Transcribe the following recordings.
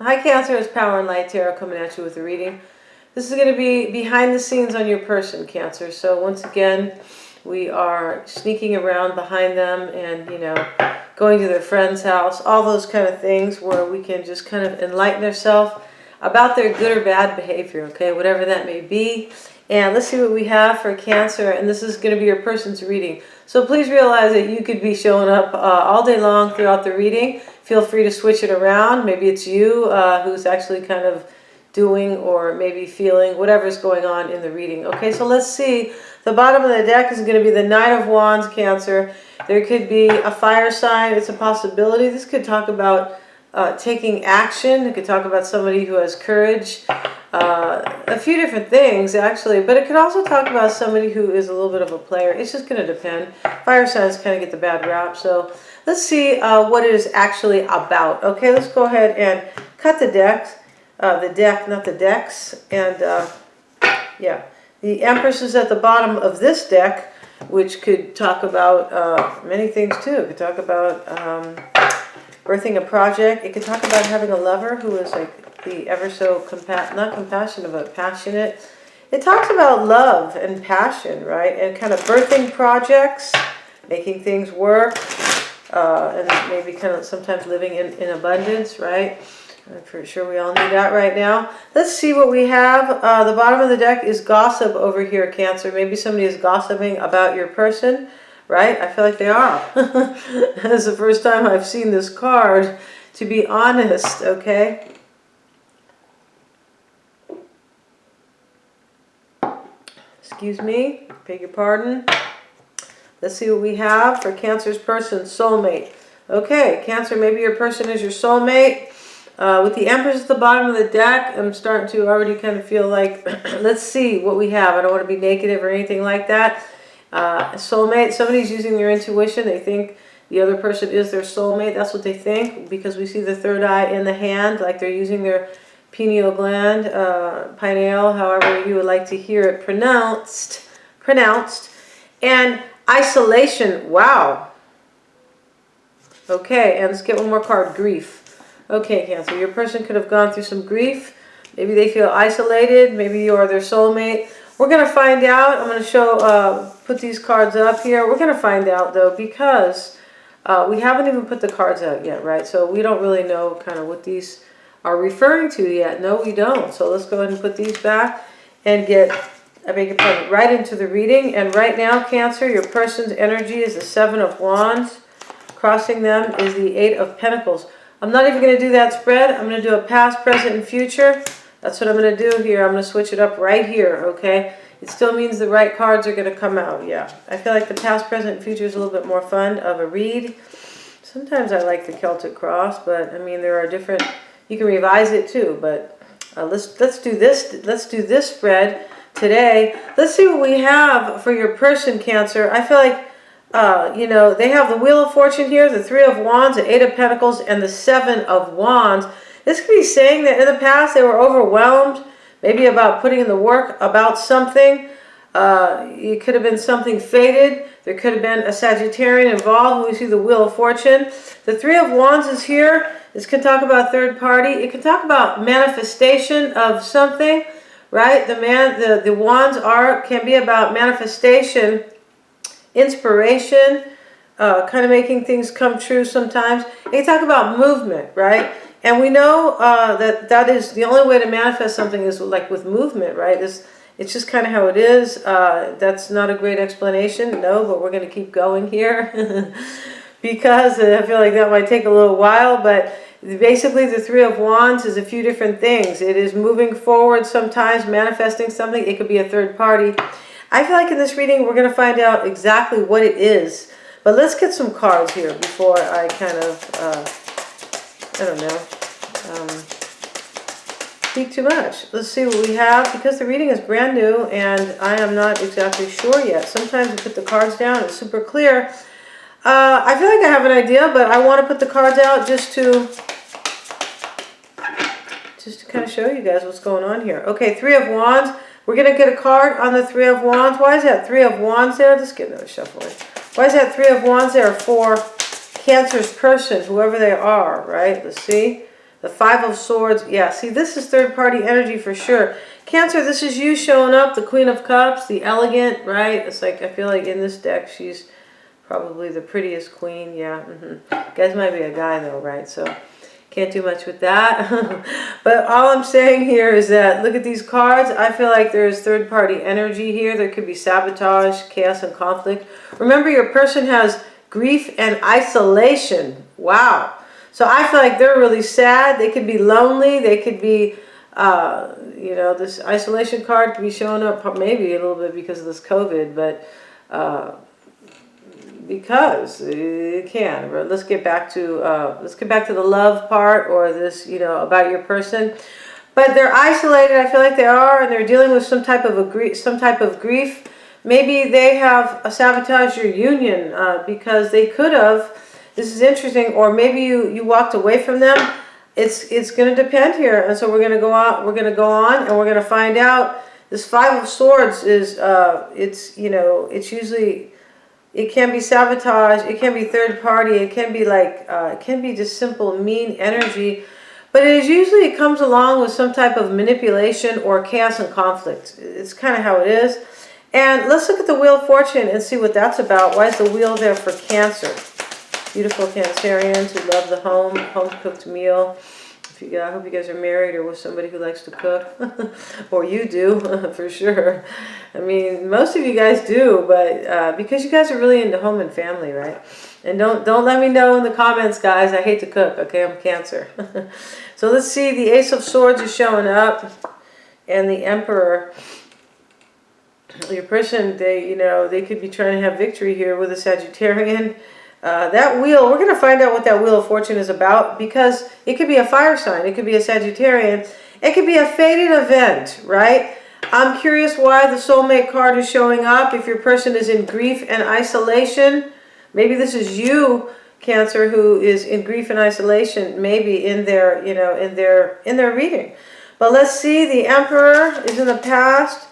Hi Cancer, it's Power and Light Tarot coming at you with a reading. This is going to be behind the scenes on your person, Cancer. So once again, we are sneaking around behind them and, going to their friend's house, all those kind of things where we can just kind of enlighten ourselves about their good or bad behavior, okay, whatever that may be. And let's see what we have for Cancer, and this is going to be your person's reading. So please realize that you could be showing up all day long throughout the reading. Feel free to switch it around. Maybe it's you who's actually kind of doing or maybe feeling whatever's going on in the reading. Okay, so let's see. The bottom of the deck is going to be the Knight of Wands, Cancer. There could be a fire sign. It's a possibility. This could talk about taking action. It could talk about somebody who has courage. A few different things, actually. But it could also talk about somebody who is a little bit of a player. It's just going to depend. Fire signs kind of get the bad rap. So let's see what it is actually about. Okay, let's go ahead and cut the decks. The deck, not the decks. And, yeah. The Empress is at the bottom of this deck, which could talk about many things, too. It could talk about birthing a project. It could talk about having a lover who is like the ever so not compassionate, but passionate. It talks about love and passion, right? And kind of birthing projects, making things work, and maybe kind of sometimes living in abundance, right? I'm pretty sure we all need that right now. Let's see what we have. The bottom of the deck is gossip over here, Cancer. Maybe somebody is gossiping about your person, right? I feel like they are. It's the first time I've seen this card, to be honest, okay? Excuse me, beg your pardon. Let's see what we have for Cancer's person, soulmate. Okay, Cancer, maybe your person is your soulmate. With the Empress at the bottom of the deck, I'm starting to already kind of feel like, let's see what we have. I don't want to be negative or anything like that. Soulmate, somebody's using their intuition. They think the other person is their soulmate. That's what they think, because we see the third eye in the hand, like they're using their pineal gland, pineal, however you would like to hear it pronounced. And isolation, wow. Okay, and let's get one more card, grief. Okay, Cancer, your person could have gone through some grief. Maybe they feel isolated. Maybe you are their soulmate. We're going to find out. I'm going to show, put these cards up here. We're going to find out, though, because we haven't even put the cards out yet, right? So we don't really know kind of what these are referring to yet. No, we don't. So let's go ahead and put these back and get, I beg your pardon, right into the reading. And right now, Cancer, your person's energy is the Seven of Wands. Crossing them is the Eight of Pentacles. I'm not even going to do that spread. I'm going to do a past, present, and future. That's what I'm going to do here. I'm going to switch it up right here, okay? It still means the right cards are going to come out, yeah. I feel like the past, present, and future is a little bit more fun of a read. Sometimes I like the Celtic Cross, but, I mean, there are different... You can revise it, too, but let's do this. Let's do this spread today. Let's see what we have for your person, Cancer. I feel like... they have the Wheel of Fortune here, the Three of Wands, the Eight of Pentacles, and the Seven of Wands. This could be saying that in the past they were overwhelmed, maybe about putting in the work about something. It could have been something fated. There could have been a Sagittarian involved when we see the Wheel of Fortune. The Three of Wands is here. This can talk about third party. It can talk about manifestation of something, right? The Wands can be about manifestation, inspiration, kind of making things come true sometimes. They talk about movement, right? And we know that is the only way to manifest something is like with movement, right? It's just kind of how it is. That's not a great explanation, no, but we're going to keep going here because I feel like that might take a little while. But basically the Three of Wands is a few different things. It is moving forward sometimes, manifesting something. It could be a third party. I feel like in this reading we're going to find out exactly what it is. But let's get some cards here before I kind of, I don't know, speak too much. Let's see what we have, because the reading is brand new and I am not exactly sure yet. Sometimes we put the cards down, it's super clear. I feel like I have an idea, but I want to put the cards out just to kind of show you guys what's going on here. Okay, Three of Wands. We're going to get a card on the Three of Wands. Why is that Three of Wands there? Let's get another shuffle in. Why is that Three of Wands there for Cancer's person, whoever they are, right? Let's see. The Five of Swords. Yeah, see, this is third-party energy for sure. Cancer, this is you showing up. The Queen of Cups, the elegant, right? It's like, I feel like in this deck, she's probably the prettiest queen. Yeah. Guys might be a guy, though, right? So can't do much with that. But all I'm saying here is that, look at these cards. I feel like there's third-party energy here. There could be sabotage, chaos, and conflict. Remember, your person has grief and isolation. Wow. So I feel like they're really sad. They could be lonely. They could be, you know, this isolation card could be showing up maybe a little bit because of this COVID, but because it can. Let's get back to the love part, or this, you know, about your person. But they're isolated. I feel like they are, and they're dealing with some type of grief. Maybe they have sabotaged your union because they could have. This is interesting. Or maybe you walked away from them. It's going to depend here. And so we're going to go on. We're going to go on, and we're going to find out. This Five of Swords is it's, you know, it's usually, it can be sabotage. It can be third party. It can be like it can be just simple mean energy. But it usually comes along with some type of manipulation or chaos and conflict. It's kind of how it is. And let's look at the Wheel of Fortune and see what that's about. Why is the wheel there for Cancer? Beautiful Cancerians who love the home-cooked meal. I hope you guys are married or with somebody who likes to cook. Or you do, for sure. I mean, most of you guys do, but because you guys are really into home and family, right? And don't let me know in the comments, guys. I hate to cook, okay? I'm Cancer. So let's see. The Ace of Swords is showing up. And the Emperor. Your person, they could be trying to have victory here with a Sagittarian. That wheel, we're going to find out what that Wheel of Fortune is about, because it could be a fire sign. It could be a Sagittarian. It could be a fated event, right? I'm curious why the soulmate card is showing up. If your person is in grief and isolation, maybe this is you, Cancer, who is in grief and isolation, maybe in their, in their reading. But let's see, the Emperor is in the past.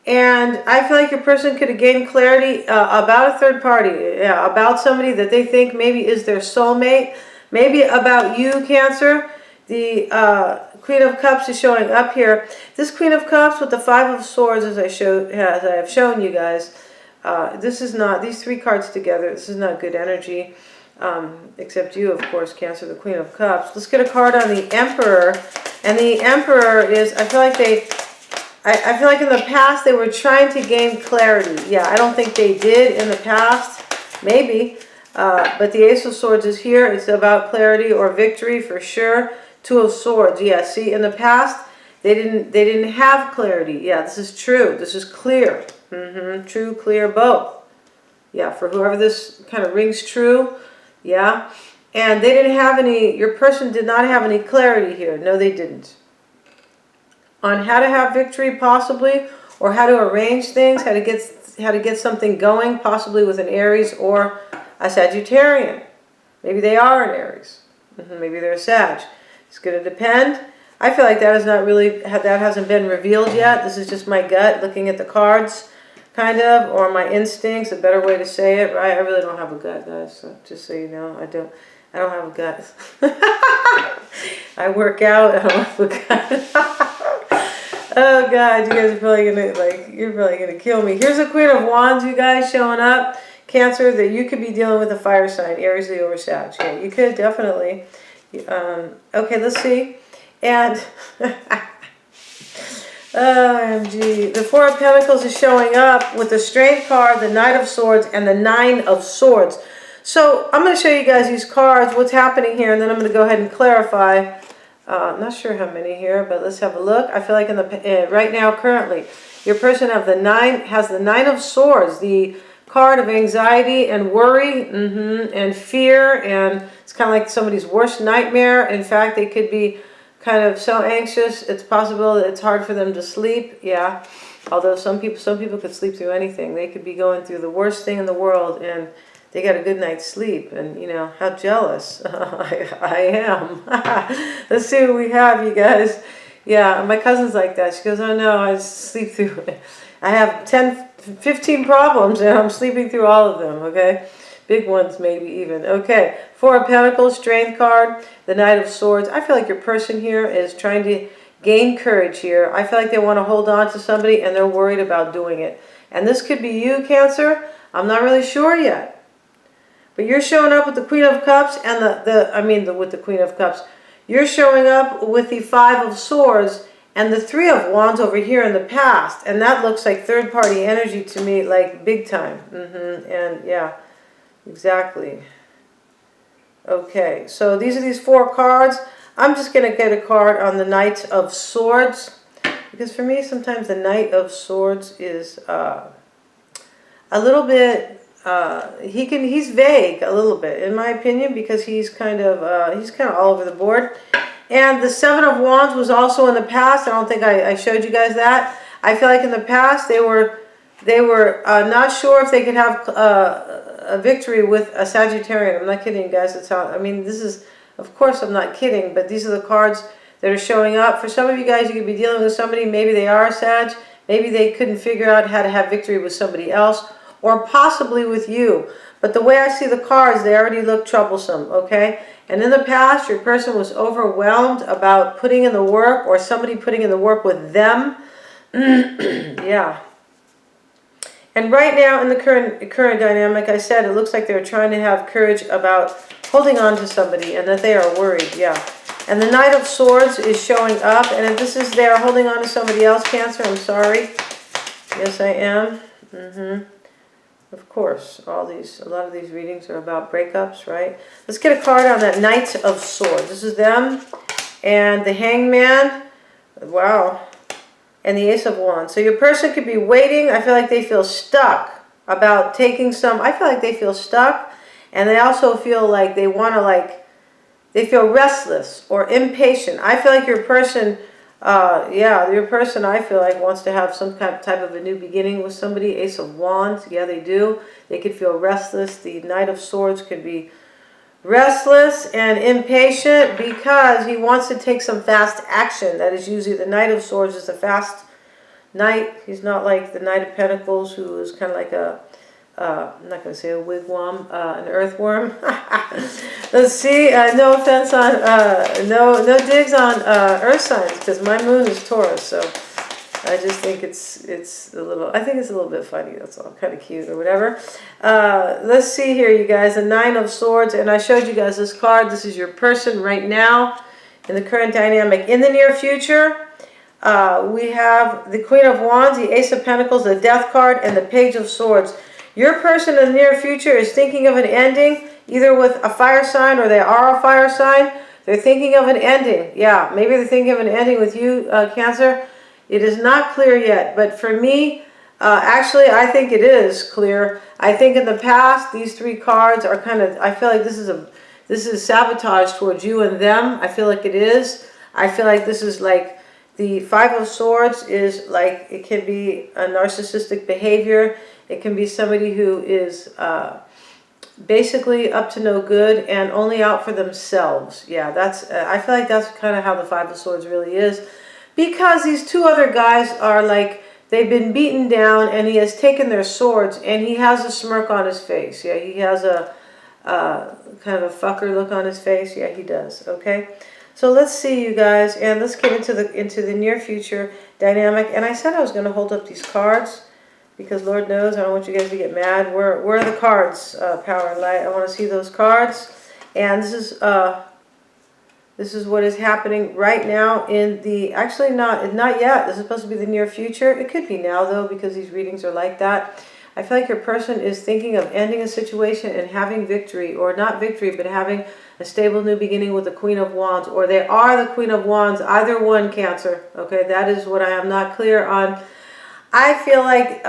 And I feel like your person could have gained clarity about a third party, about somebody that they think maybe is their soulmate, maybe about you, Cancer. The Queen of Cups is showing up here. This Queen of Cups with the Five of Swords, as I have shown you guys, this is not, these three cards together, this is not good energy, except you, of course, Cancer, the Queen of Cups. Let's get a card on the Emperor. And the Emperor is, I feel like in the past they were trying to gain clarity. Yeah, I don't think they did in the past. Maybe. But the Ace of Swords is here. It's about clarity or victory for sure. Two of Swords. Yeah, see, in the past they didn't have clarity. Yeah, this is true. This is clear. True, clear, both. Yeah, for whoever this kind of rings true. Yeah. And they didn't have any, your person did not have any clarity here. No, they didn't. On how to have victory, possibly, or how to arrange things, how to get something going, possibly with an Aries or a Sagittarian. Maybe they are an Aries. Maybe they're a Sag. It's going to depend. I feel like that is not really, that hasn't been revealed yet. This is just my gut looking at the cards, kind of, or my instincts, a better way to say it, right? I really don't have a gut, guys. So just so you know, I don't have a gut. I work out. I don't have a gut. Oh God, you guys are probably you're probably gonna kill me. Here's a Queen of Wands, you guys, showing up. Cancer, that you could be dealing with a fire sign, Aries, Leo, or Sag. Yeah, you could definitely. Okay, let's see. And OMG, the Four of Pentacles is showing up with the Strength card, the Knight of Swords, and the Nine of Swords. So I'm going to show you guys these cards, what's happening here, and then I'm going to go ahead and clarify. I'm not sure how many here, but let's have a look. I feel like in the right now, currently, your person has the Nine of Swords, the card of anxiety and worry, and fear, and it's kind of like somebody's worst nightmare. In fact, they could be kind of so anxious, it's possible that it's hard for them to sleep. Yeah, although some people could sleep through anything. They could be going through the worst thing in the world, and they got a good night's sleep. And how jealous I am. Let's see what we have, you guys. Yeah, my cousin's like that. She goes, oh no, I sleep through it. I have 10, 15 problems and I'm sleeping through all of them, okay? Big ones maybe even. Okay, Four of Pentacles, Strength card, the Knight of Swords. I feel like your person here is trying to gain courage here. I feel like they want to hold on to somebody and they're worried about doing it. And this could be you, Cancer. I'm not really sure yet. But you're showing up with the Queen of Cups and with the Queen of Cups. You're showing up with the Five of Swords and the Three of Wands over here in the past. And that looks like third-party energy to me, like big time. And yeah, exactly. Okay, so these are these four cards. I'm just going to get a card on the Knight of Swords. Because for me, sometimes the Knight of Swords is a little bit... he's vague a little bit, in my opinion, because he's kind of all over the board. And the Seven of Wands was also in the past. I don't think I showed you guys that. I feel like in the past they were not sure if they could have a victory with a Sagittarian. I'm not kidding, you guys. It's how, I mean, this is, of course, I'm not kidding, but these are the cards that are showing up. For some of you guys, you could be dealing with somebody. Maybe they are a Sag. Maybe they couldn't figure out how to have victory with somebody else, or possibly with you. But the way I see the cards, they already look troublesome, okay? And in the past, your person was overwhelmed about putting in the work, or somebody putting in the work with them. Yeah. And right now, in the current dynamic, I said it looks like they're trying to have courage about holding on to somebody, and that they are worried, yeah. And the Knight of Swords is showing up, and if this is they're holding on to somebody else, Cancer, I'm sorry. Yes, I am. Of course, a lot of these readings are about breakups, right? Let's get a card on that Knight of Swords. This is them, and the Hangman, wow, and the Ace of Wands. So your person could be waiting. I feel like they feel stuck about taking some. I feel like they feel stuck, and they also feel like they want to, they feel restless or impatient. I feel like your person. Your person, I feel like, wants to have some type of a new beginning with somebody. Ace of Wands, yeah, they do. They could feel restless. The Knight of Swords could be restless and impatient because he wants to take some fast action. That is usually the Knight of Swords is a fast knight. He's not like the Knight of Pentacles, who is kind of like a I'm not going to say a wigwam, an earthworm. Let's see. No offense on, no digs on earth signs, because my moon is Taurus. So I just think it's a little bit funny. That's all, kind of cute or whatever. Let's see here, you guys. The Nine of Swords, and I showed you guys this card. This is your person right now in the current dynamic. In the near future, we have the Queen of Wands, the Ace of Pentacles, the Death card, and the Page of Swords. Your person in the near future is thinking of an ending, either with a fire sign or they are a fire sign. They're thinking of an ending. Yeah, maybe they're thinking of an ending with you, Cancer. It is not clear yet, but for me, actually, I think it is clear. I think in the past, these three cards are kind of, I feel like this is sabotage towards you and them. I feel like it is. I feel like this is like the Five of Swords is like, it can be a narcissistic behavior. It can be somebody who is basically up to no good and only out for themselves. Yeah, that's. I feel like that's kind of how the Five of Swords really is. Because these two other guys are like, they've been beaten down, and he has taken their swords, and he has a smirk on his face. Yeah, he has a kind of a fucker look on his face. Yeah, he does. Okay. So let's see, you guys, and let's get into the near future dynamic. And I said I was going to hold up these cards, because Lord knows I don't want you guys to get mad. Where are the cards, Power and Light? I want to see those cards. And this is what is happening right now in the, actually not yet. This is supposed to be the near future. It could be now, though, because these readings are like that. I feel like your person is thinking of ending a situation and having victory, or not victory, but having a stable new beginning with the Queen of Wands, or they are the Queen of Wands, either one, Cancer. Okay, that is what I am not clear on. I feel like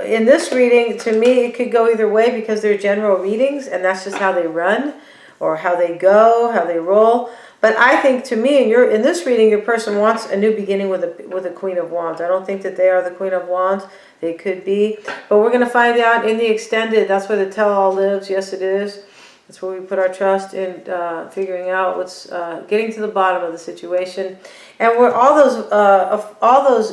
in this reading, to me, it could go either way because they're general readings, and that's just how they run, or how they go, how they roll. But I think, to me, in this reading, your person wants a new beginning with the Queen of Wands. I don't think that they are the Queen of Wands. They could be. But we're going to find out in the extended. That's where the tell-all lives. Yes, it is. That's where we put our trust in figuring out what's, getting to the bottom of the situation. And where all those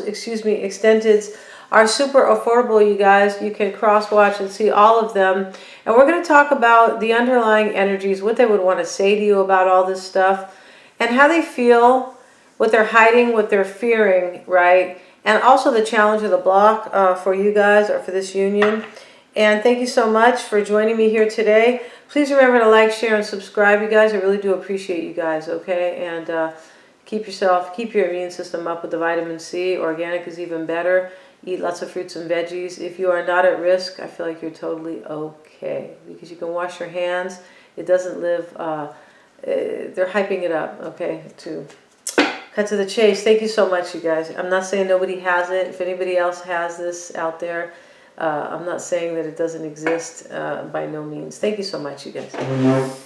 extendeds are super affordable, you guys. You can cross-watch and see all of them. And we're going to talk about the underlying energies, what they would want to say to you about all this stuff, and how they feel, what they're hiding, what they're fearing, right? And also the challenge of the block for you guys, or for this union. And thank you so much for joining me here today. Please remember to like, share, and subscribe, you guys. I really do appreciate you guys, okay? And keep your immune system up with the vitamin C. Organic is even better. Eat lots of fruits and veggies. If you are not at risk, I feel like you're totally okay, because you can wash your hands. It doesn't live, they're hyping it up, okay, to cut to the chase. Thank you so much, you guys. I'm not saying nobody has it. If anybody else has this out there, I'm not saying that it doesn't exist, by no means. Thank you so much, you guys.